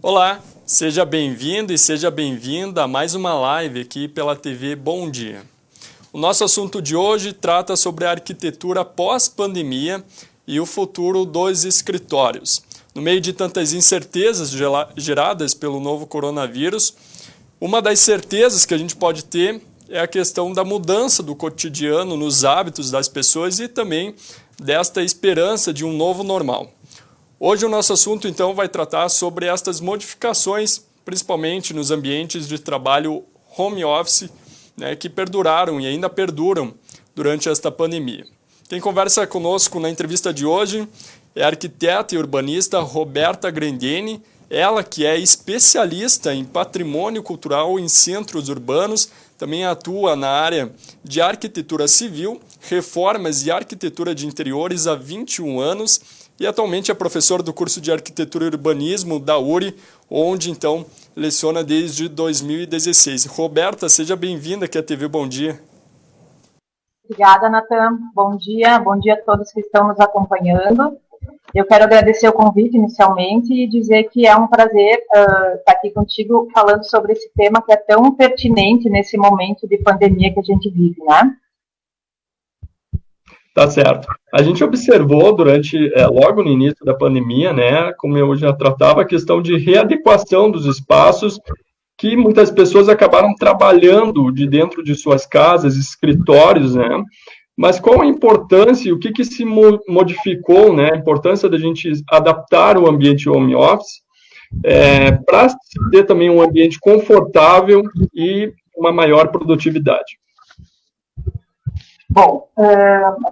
Olá, seja bem-vindo e seja bem-vinda a mais uma live aqui pela TV Bom Dia. O nosso assunto de hoje trata sobre a arquitetura pós-pandemia e o futuro dos escritórios. No meio de tantas incertezas geradas pelo novo coronavírus, uma das certezas que a gente pode ter é a questão da mudança do cotidiano nos hábitos das pessoas e também desta esperança de um novo normal. Hoje o nosso assunto, então, vai tratar sobre estas modificações, principalmente nos ambientes de trabalho home office, né, que perduraram e ainda perduram durante esta pandemia. Quem conversa conosco na entrevista de hoje é a arquiteta e urbanista Roberta Grendene, ela que é especialista em patrimônio cultural em centros urbanos, também atua na área de arquitetura civil, reformas e arquitetura de interiores há 21 anos, e atualmente é professor do curso de Arquitetura e Urbanismo da URI, onde então leciona desde 2016. Roberta, seja bem-vinda aqui à TV Bom Dia. Obrigada, Natan. Bom dia a todos que estão nos acompanhando. Eu quero agradecer o convite inicialmente e dizer que é um prazer estar aqui contigo falando sobre esse tema que é tão pertinente nesse momento de pandemia que a gente vive, né? Tá certo. A gente observou logo no início da pandemia, né, como eu já tratava, a questão de readequação dos espaços, que muitas pessoas acabaram trabalhando de dentro de suas casas, escritórios, né, mas qual a importância e o que se modificou, né, a importância da gente adaptar o ambiente home office para ter também um ambiente confortável e uma maior produtividade. Bom,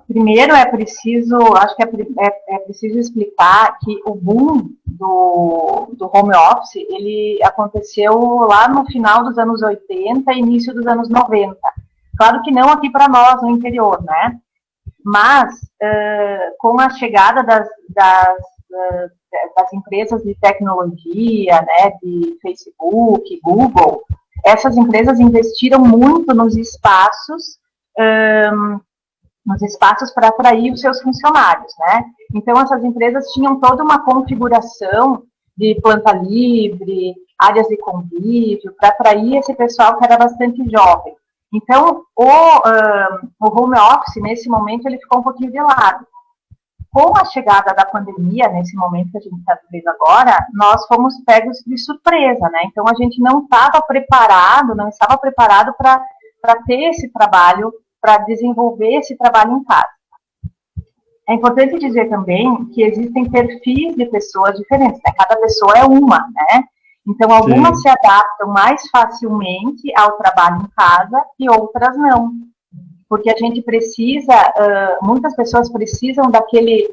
primeiro acho que é preciso explicar que o boom do home office, ele aconteceu lá no final dos anos 80 e início dos anos 90. Claro que não aqui para nós, no interior, né? Mas, com a chegada das empresas de tecnologia, né, de Facebook, Google, essas empresas investiram muito nos espaços para atrair os seus funcionários, né? Então, essas empresas tinham toda uma configuração de planta livre, áreas de convívio, para atrair esse pessoal que era bastante jovem. Então, o home office, nesse momento, ele ficou um pouquinho de lado. Com a chegada da pandemia, nesse momento que a gente está vivendo agora, nós fomos pegos de surpresa, né? Então, a gente não estava preparado para ter esse trabalho, para desenvolver esse trabalho em casa. É importante dizer também que existem perfis de pessoas diferentes, né? Cada pessoa é uma, né? Então, algumas se adaptam mais facilmente ao trabalho em casa e outras não. Porque a gente precisa, muitas pessoas precisam daquele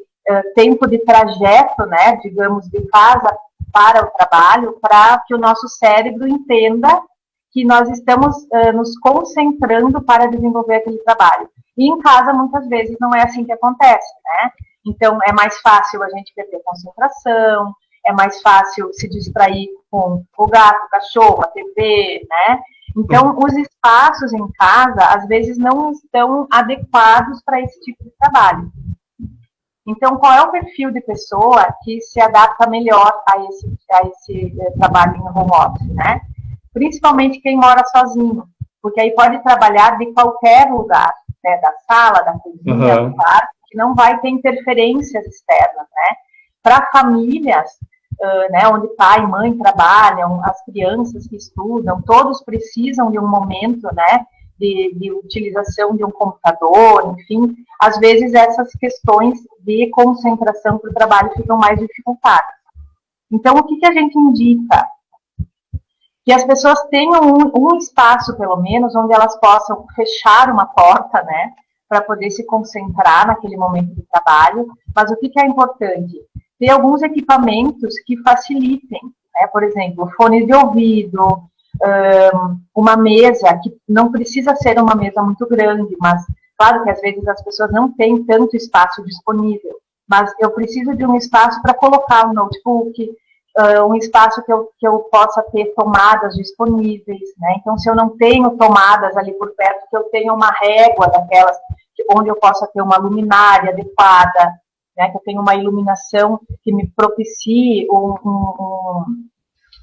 tempo de trajeto, né? Digamos, de casa para o trabalho, para que o nosso cérebro entenda que nós estamos nos concentrando para desenvolver aquele trabalho. E em casa, muitas vezes, não é assim que acontece, né? Então, é mais fácil a gente perder concentração, é mais fácil se distrair com o gato, o cachorro, a TV, né? Então, os espaços em casa, às vezes, não estão adequados para esse tipo de trabalho. Então, qual é o perfil de pessoa que se adapta melhor a esse trabalho em home office, né? Principalmente quem mora sozinho, porque aí pode trabalhar de qualquer lugar, né, da sala, da cozinha, do quarto, que não vai ter interferências externas, né? Para famílias, né, onde pai e mãe trabalham, as crianças que estudam, todos precisam de um momento, né, de utilização de um computador, enfim, às vezes essas questões de concentração para o trabalho ficam mais dificultadas. Então, o que a gente indica? Que as pessoas tenham um espaço, pelo menos, onde elas possam fechar uma porta, né, para poder se concentrar naquele momento de trabalho. Mas o que é importante? Ter alguns equipamentos que facilitem, né, por exemplo, fone de ouvido, uma mesa, que não precisa ser uma mesa muito grande, mas claro que às vezes as pessoas não têm tanto espaço disponível, mas eu preciso de um espaço para colocar um notebook, um espaço que eu possa ter tomadas disponíveis, né? Então, se eu não tenho tomadas ali por perto, que eu tenha uma régua daquelas, onde eu possa ter uma luminária adequada, né? Que eu tenha uma iluminação que me propicie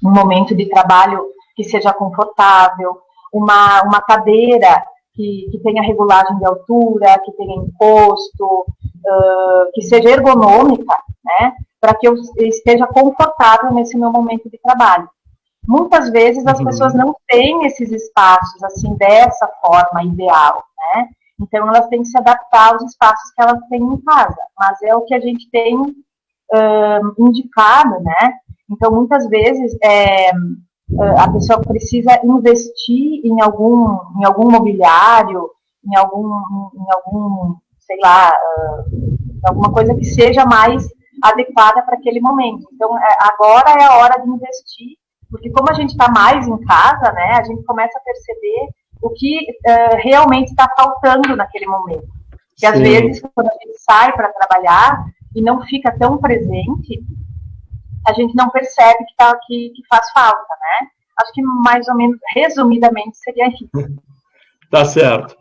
um momento de trabalho que seja confortável, uma cadeira que tenha regulagem de altura, que tenha encosto, que seja ergonômica, né, para que eu esteja confortável nesse meu momento de trabalho. Muitas vezes as pessoas não têm esses espaços assim dessa forma ideal, né? Então elas têm que se adaptar aos espaços que elas têm em casa, mas é o que a gente tem indicado, né? Então muitas vezes a pessoa precisa investir em algum mobiliário, em algum sei lá, alguma coisa que seja mais adequada para aquele momento. Então agora é a hora de investir, porque como a gente está mais em casa, né, a gente começa a perceber o que realmente está faltando naquele momento. Porque às vezes, quando a gente sai para trabalhar e não fica tão presente, a gente não percebe que faz falta, né? Acho que mais ou menos, resumidamente, seria isso. Tá certo.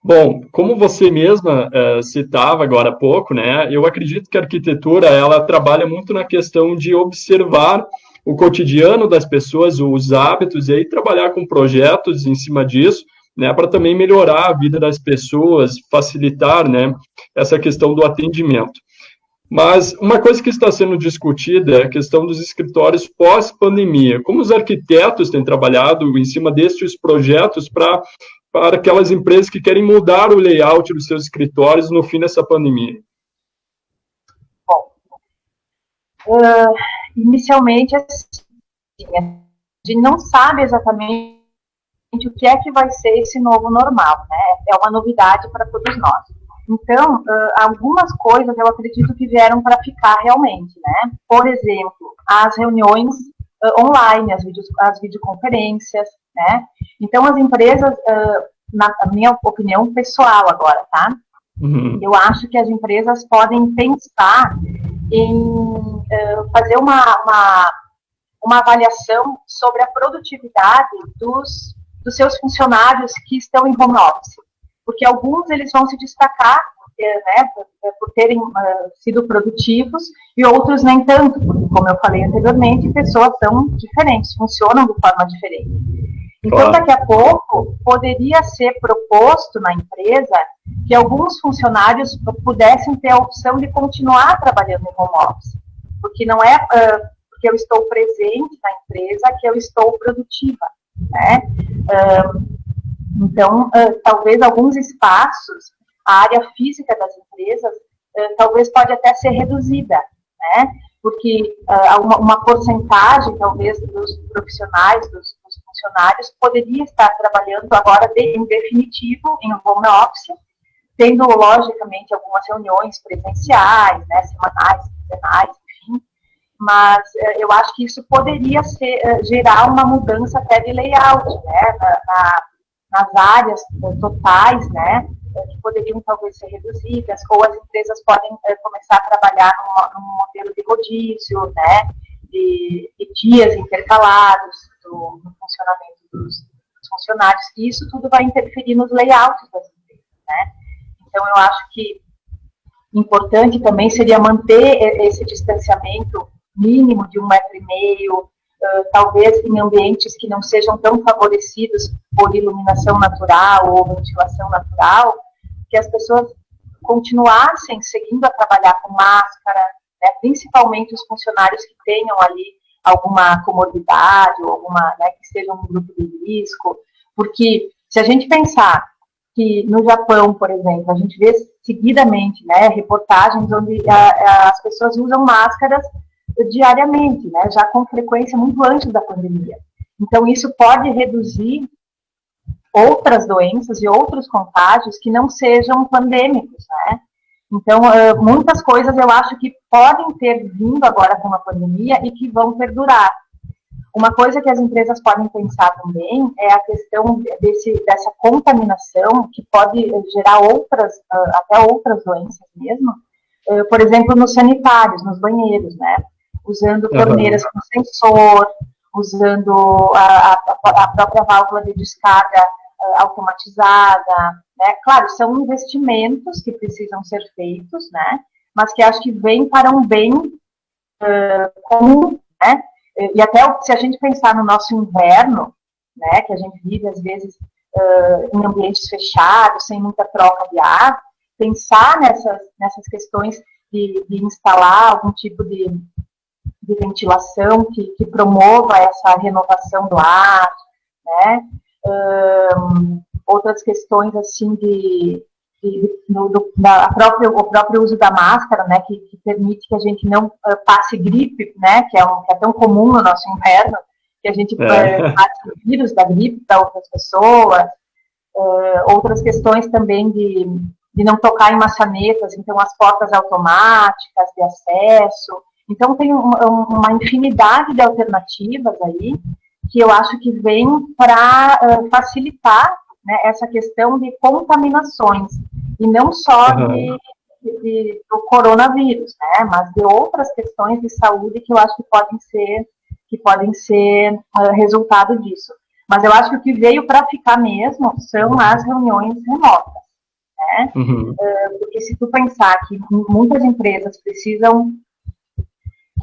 Bom, como você mesma citava agora há pouco, né, eu acredito que a arquitetura, ela trabalha muito na questão de observar o cotidiano das pessoas, os hábitos, e aí trabalhar com projetos em cima disso, né, para também melhorar a vida das pessoas, facilitar, né, essa questão do atendimento. Mas uma coisa que está sendo discutida é a questão dos escritórios pós-pandemia. Como os arquitetos têm trabalhado em cima destes projetos para aquelas empresas que querem mudar o layout dos seus escritórios no fim dessa pandemia? Bom, inicialmente, assim, a gente não sabe exatamente o que é que vai ser esse novo normal, né? É uma novidade para todos nós. Então, algumas coisas eu acredito que vieram para ficar realmente, né? Por exemplo, as reuniões online, as videoconferências, né? Então, as empresas, na minha opinião pessoal agora, tá? Eu acho que as empresas podem pensar em fazer uma avaliação sobre a produtividade dos seus funcionários que estão em home office. Porque alguns eles vão se destacar, né, por terem sido produtivos, e outros nem tanto, porque, como eu falei anteriormente, pessoas são diferentes, funcionam de forma diferente. Então, daqui a pouco, poderia ser proposto na empresa que alguns funcionários pudessem ter a opção de continuar trabalhando em home office, porque não é porque eu estou presente na empresa que eu estou produtiva, né? Então, talvez alguns espaços, a área física das empresas, talvez pode até ser reduzida, né? Porque uma porcentagem, talvez, dos profissionais, dos funcionários, poderia estar trabalhando agora, em definitivo, em home office, tendo, logicamente, algumas reuniões presenciais, né, semanais, quinzenais, enfim, mas eu acho que isso poderia gerar uma mudança até de layout, né, nas áreas totais, né, que poderiam talvez ser reduzidas, ou as empresas podem começar a trabalhar num modelo de rodízio, né, de dias intercalados no funcionamento dos funcionários, e isso tudo vai interferir nos layouts das empresas, né. Então, eu acho que importante também seria manter esse distanciamento mínimo de 1,5 metro, talvez em ambientes que não sejam tão favorecidos por iluminação natural ou ventilação natural, que as pessoas continuassem seguindo a trabalhar com máscara, né, principalmente os funcionários que tenham ali alguma comorbidade ou alguma, né, que estejam no grupo de risco, porque se a gente pensar que no Japão, por exemplo, a gente vê seguidamente, né, reportagens onde as pessoas usam máscaras diariamente, né, já com frequência muito antes da pandemia. Então, isso pode reduzir outras doenças e outros contágios que não sejam pandêmicos, né? Então, muitas coisas eu acho que podem ter vindo agora com a pandemia e que vão perdurar. Uma coisa que as empresas podem pensar também é a questão dessa contaminação que pode gerar até outras doenças mesmo, por exemplo, nos sanitários, nos banheiros, né? Usando torneiras com sensor, usando a própria válvula de descarga automatizada, né? Claro, são investimentos que precisam ser feitos, né? Mas que acho que vêm para um bem comum, né? e até se a gente pensar no nosso inverno, né, que a gente vive às vezes em ambientes fechados, sem muita troca de ar, pensar nessas questões de instalar algum tipo de ventilação que promova essa renovação do ar, né? Outras questões assim o próprio uso da máscara, né, que permite que a gente não passe gripe, né, que é tão comum no nosso inverno, que a gente passe o vírus da gripe para outras pessoas. Outras questões também de não tocar em maçanetas, então as portas automáticas de acesso. Então tem uma infinidade de alternativas aí que eu acho que vem para facilitar, né, essa questão de contaminações, e não só do coronavírus, né, mas de outras questões de saúde que eu acho que podem ser resultado disso. Mas eu acho que o que veio para ficar mesmo são as reuniões remotas, né? Porque se tu pensar que muitas empresas precisam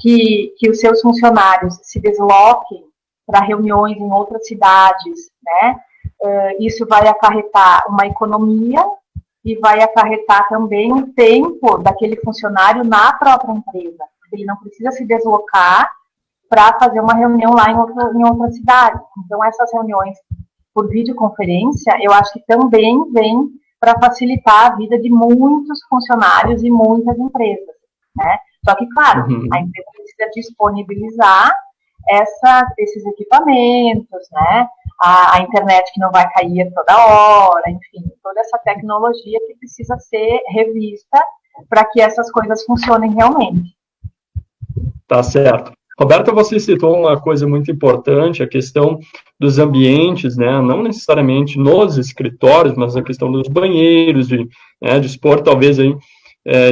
que os seus funcionários se desloquem para reuniões em outras cidades, né? Isso vai acarretar uma economia e vai acarretar também o tempo daquele funcionário na própria empresa. Ele não precisa se deslocar para fazer uma reunião lá em outra cidade. Então, essas reuniões por videoconferência, eu acho que também vem para facilitar a vida de muitos funcionários e muitas empresas, né? Só que, claro, a empresa precisa disponibilizar esses equipamentos, né? A internet que não vai cair toda hora, enfim, toda essa tecnologia que precisa ser revista para que essas coisas funcionem realmente. Tá certo. Roberta, você citou uma coisa muito importante, a questão dos ambientes, né? Não necessariamente nos escritórios, mas a questão dos banheiros, de dispor talvez aí,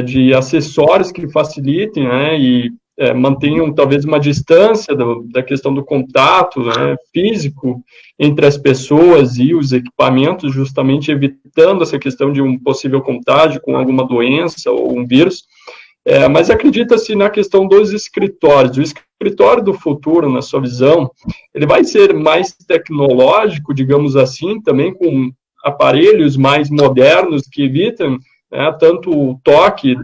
de acessórios que facilitem, né? E mantenham talvez uma distância da questão do contato, né, físico entre as pessoas e os equipamentos, justamente evitando essa questão de um possível contágio com alguma doença ou um vírus. Mas acredita-se na questão dos escritórios. O escritório do futuro, na sua visão, ele vai ser mais tecnológico, digamos assim, também com aparelhos mais modernos que evitam, né, tanto o toque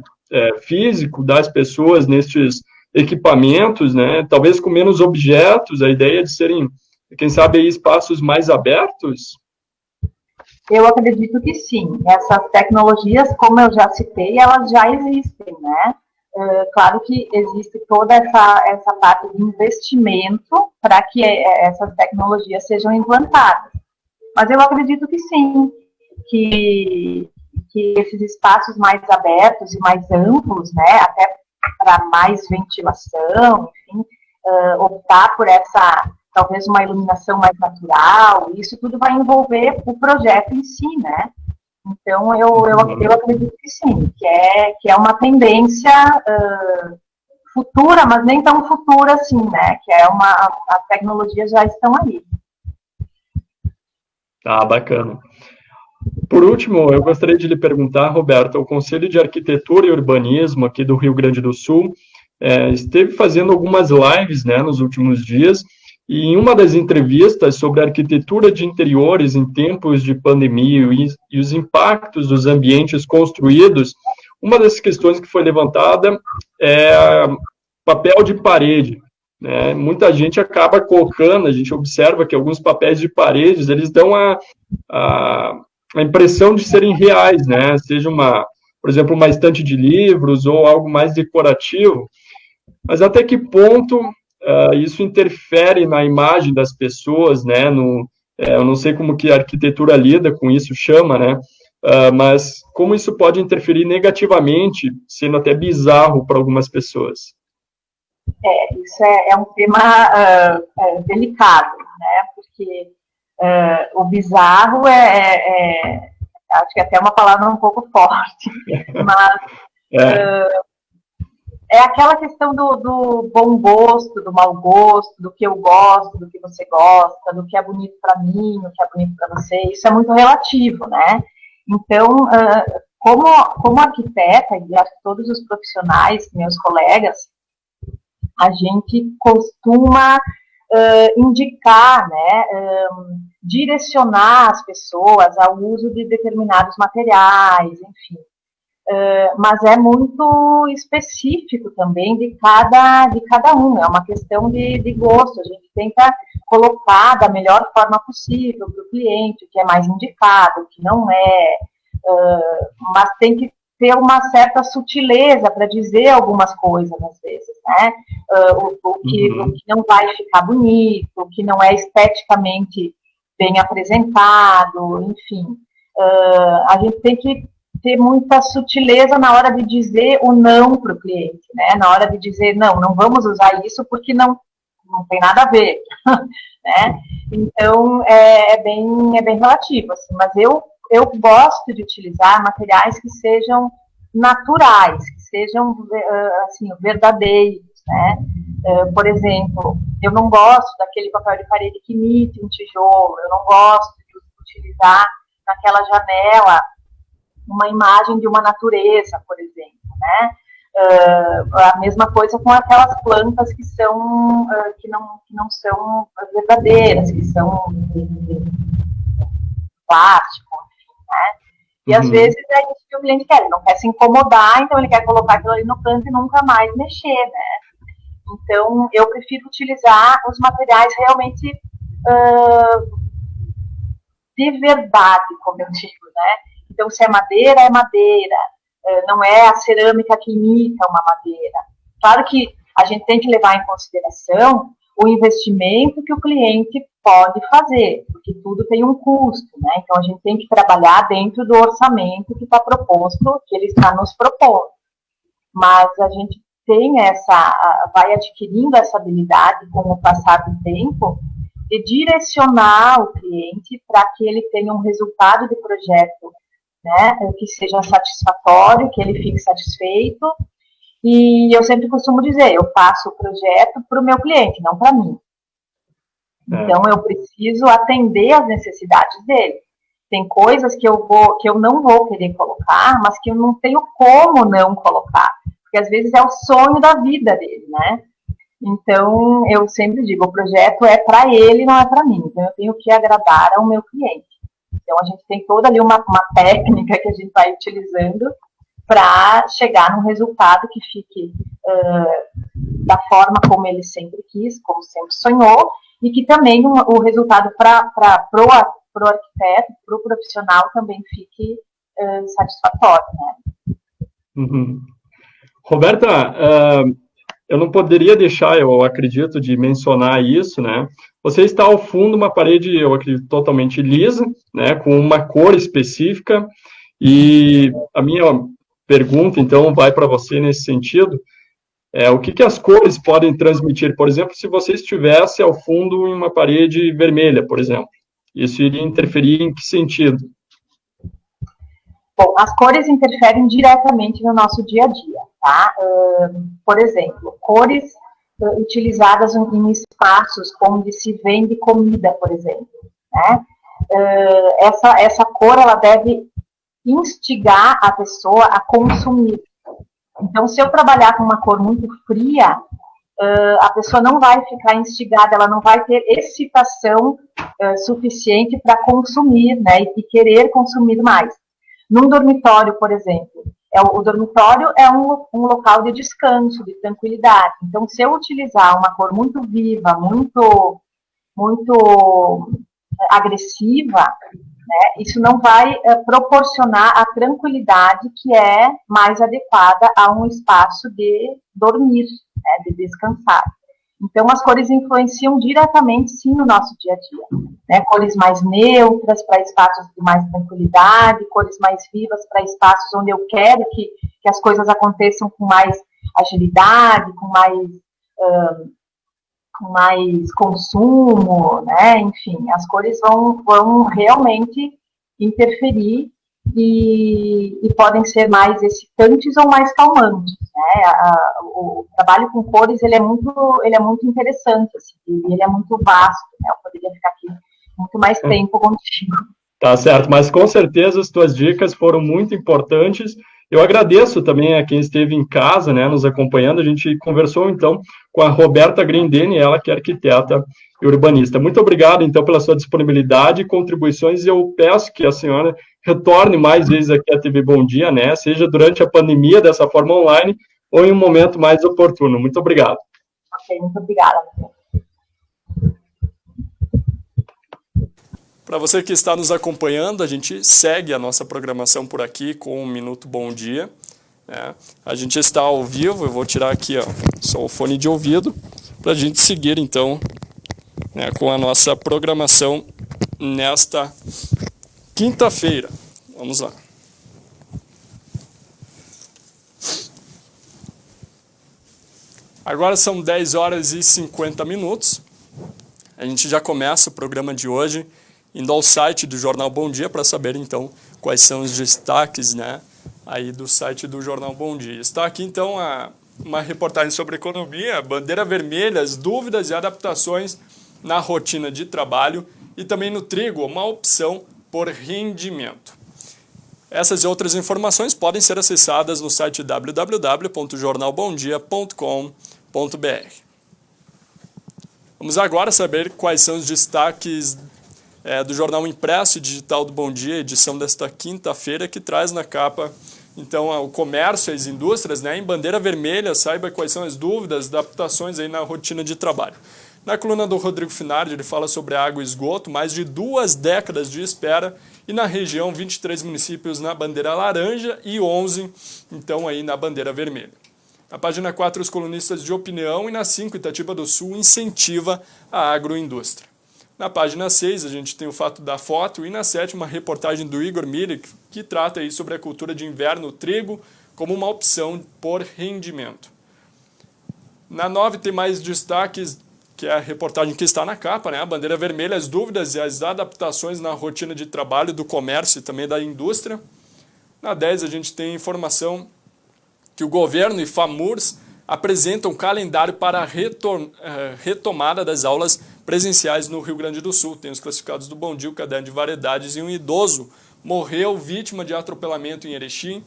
físico das pessoas nestes equipamentos, né, talvez com menos objetos, a ideia de serem, quem sabe, aí, espaços mais abertos? Eu acredito que sim. Essas tecnologias, como eu já citei, elas já existem, né? Claro que existe toda essa parte de investimento para que essas tecnologias sejam implantadas. Mas eu acredito que sim, que esses espaços mais abertos e mais amplos, né, até para mais ventilação, enfim, optar por talvez uma iluminação mais natural, isso tudo vai envolver o projeto em si, né? Então, eu acredito que sim, que é uma tendência futura, mas nem tão futura assim, né? Que as tecnologias já estão aí. Ah, bacana. Por último, eu gostaria de lhe perguntar, Roberta, o Conselho de Arquitetura e Urbanismo aqui do Rio Grande do Sul esteve fazendo algumas lives, né, nos últimos dias, e em uma das entrevistas sobre a arquitetura de interiores em tempos de pandemia e os impactos dos ambientes construídos, uma das questões que foi levantada é papel de parede. Né? Muita gente acaba colocando, a gente observa que alguns papéis de paredes, eles dão a impressão de serem reais, né? Seja por exemplo, uma estante de livros ou algo mais decorativo. Mas até que ponto isso interfere na imagem das pessoas, né? Eu não sei como que a arquitetura lida com isso, chama, né? Mas como isso pode interferir negativamente, sendo até bizarro para algumas pessoas. Isso é um tema delicado, né? Porque o bizarro acho que até uma palavra um pouco forte, mas é aquela questão do bom gosto, do mau gosto, do que eu gosto, do que você gosta, do que é bonito para mim, do que é bonito para você. Isso é muito relativo, né? Então, como arquiteta, e acho que todos os profissionais, meus colegas, a gente costuma indicar, né, direcionar as pessoas ao uso de determinados materiais, enfim. Mas é muito específico também de cada um, é uma questão de gosto, a gente tenta colocar da melhor forma possível para o cliente, o que é mais indicado, o que não é, mas tem que ter uma certa sutileza para dizer algumas coisas, às vezes, né? O que não vai ficar bonito, o que não é esteticamente bem apresentado, enfim. A gente tem que ter muita sutileza na hora de dizer o não para o cliente, né? Na hora de dizer, não vamos usar isso porque não tem nada a ver, né? Então, é bem relativo, assim, mas eu gosto de utilizar materiais que sejam naturais, que sejam, assim, verdadeiros, né? Por exemplo, eu não gosto daquele papel de parede que imite um tijolo, eu não gosto de utilizar naquela janela uma imagem de uma natureza, por exemplo, né? A mesma coisa com aquelas plantas que são que não são verdadeiras, que são de plástico, né? E às vezes é isso que o cliente quer, ele não quer se incomodar, então ele quer colocar aquilo ali no canto e nunca mais mexer, né? Então eu prefiro utilizar os materiais realmente de verdade, como eu digo, né? Então se é madeira, não é a cerâmica que imita uma madeira. Claro que a gente tem que levar em consideração o investimento que o cliente pode fazer, porque tudo tem um custo, né? Então a gente tem que trabalhar dentro do orçamento que está proposto, que ele está nos propondo. Mas a gente vai adquirindo essa habilidade com o passar do tempo de direcionar o cliente para que ele tenha um resultado de projeto, né, que seja satisfatório, que ele fique satisfeito. E eu sempre costumo dizer, eu faço o projeto para o meu cliente, não para mim. Então eu preciso atender às necessidades dele. Tem coisas que eu não vou querer colocar, mas que eu não tenho como não colocar, porque às vezes é o sonho da vida dele, né? Então eu sempre digo, o projeto é para ele, não é para mim. Então eu tenho que agradar ao meu cliente. Então a gente tem toda ali uma técnica que a gente vai utilizando para chegar num resultado que fique da forma como ele sempre quis, como sempre sonhou, e que também o resultado pro arquiteto, pro profissional também fique satisfatório, né? Roberta, eu não poderia deixar, eu acredito, de mencionar isso, né? Você está ao fundo uma parede, eu acredito, totalmente lisa, né? Com uma cor específica, e a minha pergunta, então, vai para você nesse sentido. O que as cores podem transmitir? Por exemplo, se você estivesse ao fundo em uma parede vermelha, por exemplo, isso iria interferir em que sentido? Bom, as cores interferem diretamente no nosso dia a dia, tá? Por exemplo, cores utilizadas em espaços onde se vende comida, por exemplo, né? Essa cor, ela deve instigar a pessoa a consumir. Então, se eu trabalhar com uma cor muito fria, a pessoa não vai ficar instigada, ela não vai ter excitação suficiente para consumir, né, e querer consumir mais. Num dormitório, por exemplo, o dormitório é um local de descanso, de tranquilidade. Então, se eu utilizar uma cor muito viva, muito agressiva, né, isso não vai proporcionar a tranquilidade que é mais adequada a um espaço de dormir, né, de descansar. Então, as cores influenciam diretamente, sim, no nosso dia a dia. Né? Cores mais neutras para espaços de mais tranquilidade, cores mais vivas para espaços onde eu quero que as coisas aconteçam com mais agilidade, com mais consumo, né? Enfim, as cores vão realmente interferir e podem ser mais excitantes ou mais calmantes, né? O trabalho com cores, ele é muito interessante, assim, ele é muito vasto, né? Eu poderia ficar aqui muito mais tempo contigo. Tá certo, mas com certeza as tuas dicas foram muito importantes Eu agradeço também a quem esteve em casa, né, nos acompanhando. A gente conversou, então, com a Roberta Grendene, ela que é arquiteta e urbanista. Muito obrigado, então, pela sua disponibilidade e contribuições, e eu peço que a senhora retorne mais vezes aqui à TV Bom Dia, né, seja durante a pandemia, dessa forma online, ou em um momento mais oportuno. Muito obrigado. Ok, muito obrigada. Para você que está nos acompanhando, a gente segue a nossa programação por aqui com um Minuto Bom Dia. A gente está ao vivo, eu vou tirar aqui só o fone de ouvido, para a gente seguir então com a nossa programação nesta quinta-feira. Vamos lá. Agora são 10 horas e 50 minutos. A gente já começa o programa de hoje indo ao site do Jornal Bom Dia para saber, então, quais são os destaques, aí do site do Jornal Bom Dia. Está aqui, então, uma reportagem sobre economia, bandeira vermelha, as dúvidas e adaptações na rotina de trabalho e também no trigo, uma opção por rendimento. Essas e outras informações podem ser acessadas no site www.jornalbomdia.com.br. Vamos agora saber quais são os destaques do Jornal Impresso e Digital do Bom Dia, edição desta quinta-feira, que traz na capa, então, o comércio e as indústrias, em bandeira vermelha, saiba quais são as dúvidas, adaptações aí na rotina de trabalho. Na coluna do Rodrigo Finardi, ele fala sobre água e esgoto, mais de 2 décadas de espera, e na região, 23 municípios na bandeira laranja e 11, então, aí na bandeira vermelha. Na página 4, os colunistas de opinião, e na 5, Itatiba do Sul incentiva a agroindústria. Na página 6, a gente tem o fato da foto, e na 7, uma reportagem do Igor Milik, que trata aí sobre a cultura de inverno, o trigo, como uma opção por rendimento. Na 9, tem mais destaques, que é a reportagem que está na capa, a bandeira vermelha, as dúvidas e as adaptações na rotina de trabalho do comércio e também da indústria. Na 10, a gente tem informação que o governo e FAMURS apresentam um calendário para a retomada das aulas presenciais no Rio Grande do Sul. Tem os classificados do Bom Dia, o caderno de variedades, e um idoso morreu vítima de atropelamento em Erechim.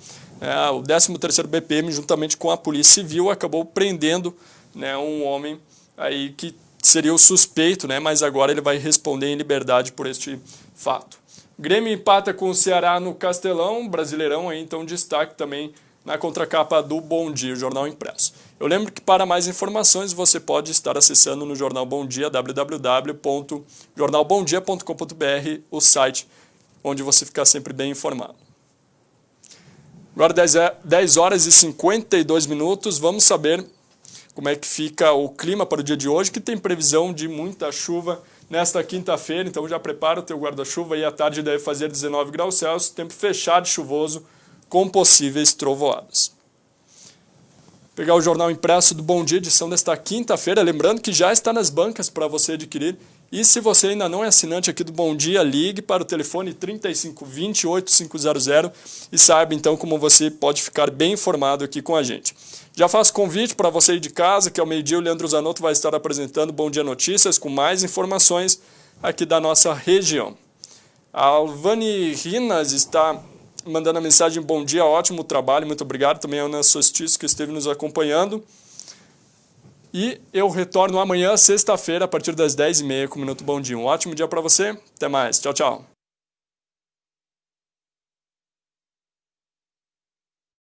O 13º BPM, juntamente com a Polícia Civil, acabou prendendo um homem aí que seria o suspeito, mas agora ele vai responder em liberdade por este fato. Grêmio empata com o Ceará no Castelão, Brasileirão, aí, então destaque também na contracapa do Bom Dia, o Jornal Impresso. Eu lembro que para mais informações você pode estar acessando no Jornal Bom Dia, www.jornalbomdia.com.br, o site onde você fica sempre bem informado. Agora 10 horas e 52 minutos, vamos saber como é que fica o clima para o dia de hoje, que tem previsão de muita chuva nesta quinta-feira, então já prepara o teu guarda-chuva e à tarde deve fazer 19 graus Celsius, tempo fechado e chuvoso, com possíveis trovoadas. Pegar o Jornal Impresso do Bom Dia, edição desta quinta-feira, lembrando que já está nas bancas para você adquirir. E se você ainda não é assinante aqui do Bom Dia, ligue para o telefone 3520-8500 e saiba então como você pode ficar bem informado aqui com a gente. Já faço convite para você ir de casa, que ao meio-dia o Leandro Zanotto vai estar apresentando Bom Dia Notícias com mais informações aqui da nossa região. A Alvani Rinas está mandando a mensagem: bom dia, ótimo trabalho, muito obrigado. Também a Ana Sostiço, que esteve nos acompanhando. E eu retorno amanhã, sexta-feira, a partir das 10h30, com o Minuto Bom Dia. Um ótimo dia para você, até mais, tchau, tchau.